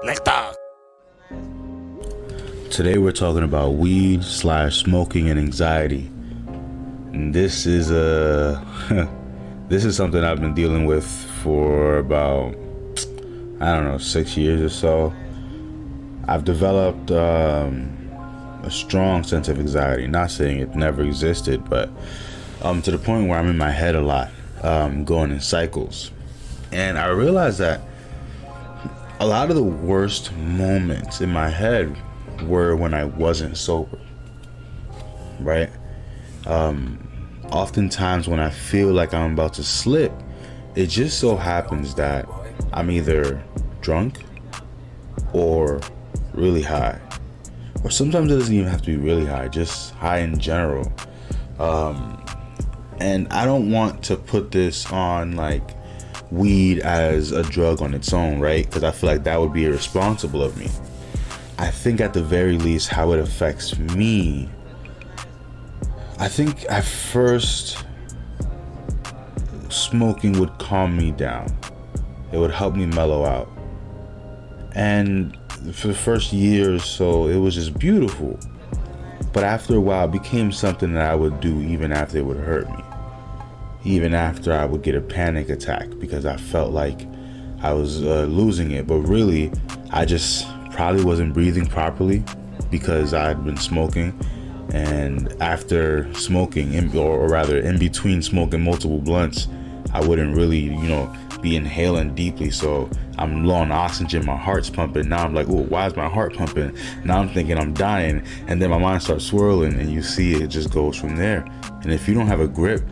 Lex Talks. Today we're talking about weed / smoking and anxiety. And this is this is something I've been dealing with for about 6 years or so. I've developed a strong sense of anxiety. Not saying it never existed, but to the point where I'm in my head a lot, going in cycles. And I realized that a lot of the worst moments in my head were when I wasn't sober, right? Oftentimes when I feel like I'm about to slip, it just so happens that I'm either drunk or really high. Or sometimes it doesn't even have to be really high, just high in general. And I don't want to put this on like weed as a drug on its own, right? Because I feel like that would be irresponsible of me. I think at the very least how it affects me, I think at first smoking would calm me down. It would help me mellow out. And for the first year or so, it was just beautiful. But after a while, it became something that I would do even after it would hurt me. Even after I would get a panic attack because I felt like I was losing it. But really, I just probably wasn't breathing properly because I had been smoking. And after smoking, or rather in between smoking multiple blunts, I wouldn't really, be inhaling deeply. So I'm low on oxygen, my heart's pumping. Now I'm like, oh, why is my heart pumping? Now I'm thinking I'm dying. And then my mind starts swirling and you see it just goes from there. And if you don't have a grip,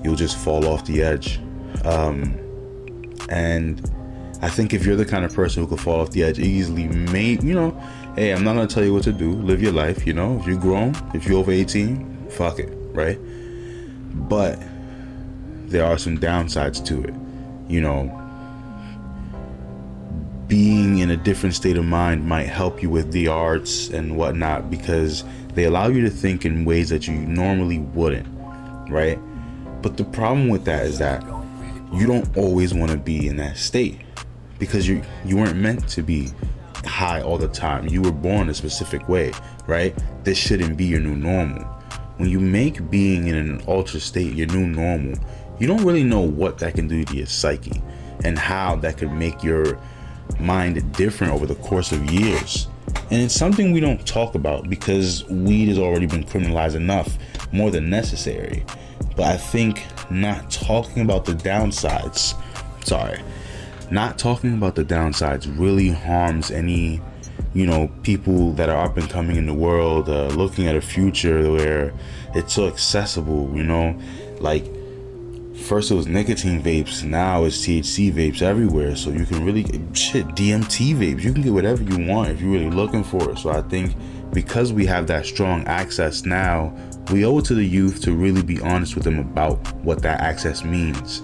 you'll just fall off the edge. And I think if you're the kind of person who could fall off the edge easily, hey, I'm not gonna tell you what to do. Live your life, if you're grown, if you're over 18, fuck it, right? But there are some downsides to it. Being in a different state of mind might help you with the arts and whatnot because they allow you to think in ways that you normally wouldn't, right? But the problem with that is that you don't always want to be in that state because you weren't meant to be high all the time. You were born a specific way, right? This shouldn't be your new normal. When you make being in an altered state your new normal, you don't really know what that can do to your psyche and how that could make your mind different over the course of years. And it's something we don't talk about because weed has already been criminalized enough, more than necessary. But I think not talking about the downsides really harms any, people that are up and coming in the world, looking at a future where it's so accessible, like first it was nicotine vapes, now it's THC vapes everywhere. So you can really DMT vapes, you can get whatever you want if you're really looking for it. So I think because we have that strong access now, we owe it to the youth to really be honest with them about what that access means.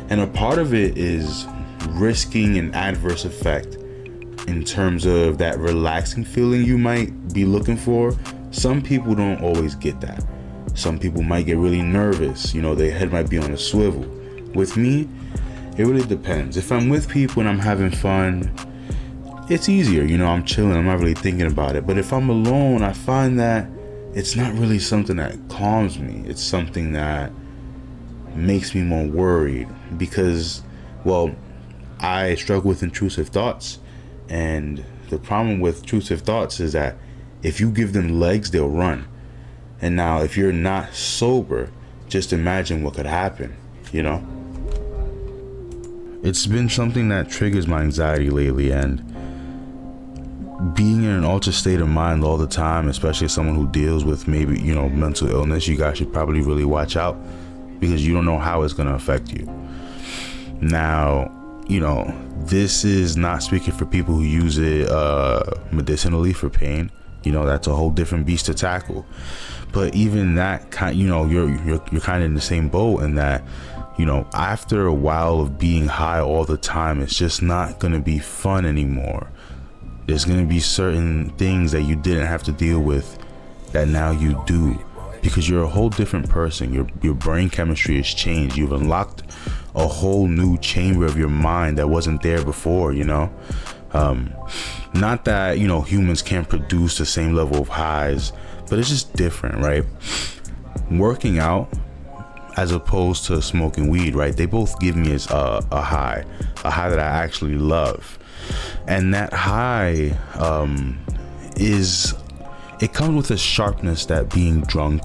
And a part of it is risking an adverse effect in terms of that relaxing feeling you might be looking for. Some people don't always get that. Some people might get really nervous, their head might be on a swivel. With me, it really depends. If I'm with people and I'm having fun, it's easier, I'm chilling, I'm not really thinking about it. But if I'm alone, I find that it's not really something that calms me. It's something that makes me more worried because, I struggle with intrusive thoughts. And the problem with intrusive thoughts is that if you give them legs, they'll run. And now if you're not sober, just imagine what could happen, It's been something that triggers my anxiety lately, and being in an altered state of mind all the time, especially someone who deals with maybe, mental illness, you guys should probably really watch out because you don't know how it's going to affect you. Now, this is not speaking for people who use it medicinally for pain. That's a whole different beast to tackle. But even that kind, you're kind of in the same boat in that, after a while of being high all the time, it's just not going to be fun anymore. There's going to be certain things that you didn't have to deal with that now you do because you're a whole different person. Your brain chemistry has changed. You've unlocked a whole new chamber of your mind that wasn't there before, Not that, you know, humans can't produce the same level of highs, but it's just different, right? Working out as opposed to smoking weed, right? They both give me a high that I actually love. And that high it comes with a sharpness that being drunk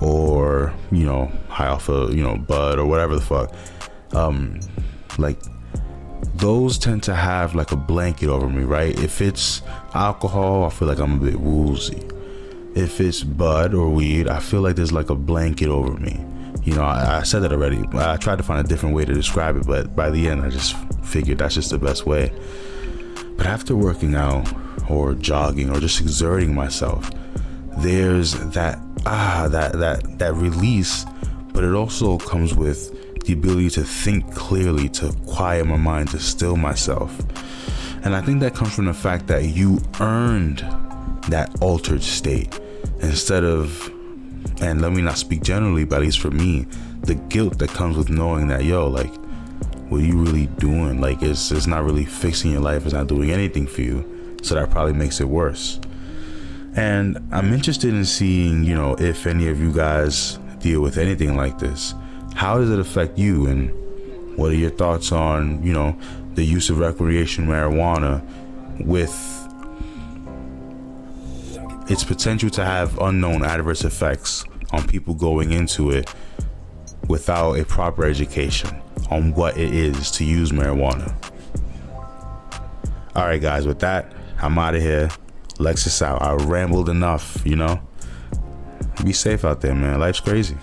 or, you know, high off of, you know, bud or whatever the fuck, like those tend to have like a blanket over me, right? If it's alcohol, I feel like I'm a bit woozy. If it's bud or weed, I feel like there's like a blanket over me. You know, I said that already. I tried to find a different way to describe it, but by the end I just figured that's just the best way. But after working out or jogging or just exerting myself, there's that release, but it also comes with the ability to think clearly, to quiet my mind, to still myself. And I think that comes from the fact that you earned that altered state instead of, and let me not speak generally, but at least for me, the guilt that comes with knowing that, yo, like, what are you really doing? Like, it's not really fixing your life. It's not doing anything for you. So that probably makes it worse. And I'm interested in seeing, you know, if any of you guys deal with anything like this. How does it affect you? And what are your thoughts on, you know, the use of recreational marijuana with its potential to have unknown adverse effects on people going into it without a proper education on what it is to use marijuana? All right, guys, with that, I'm out of here. Lex is out. I rambled enough, you know. Be safe out there, man. Life's crazy.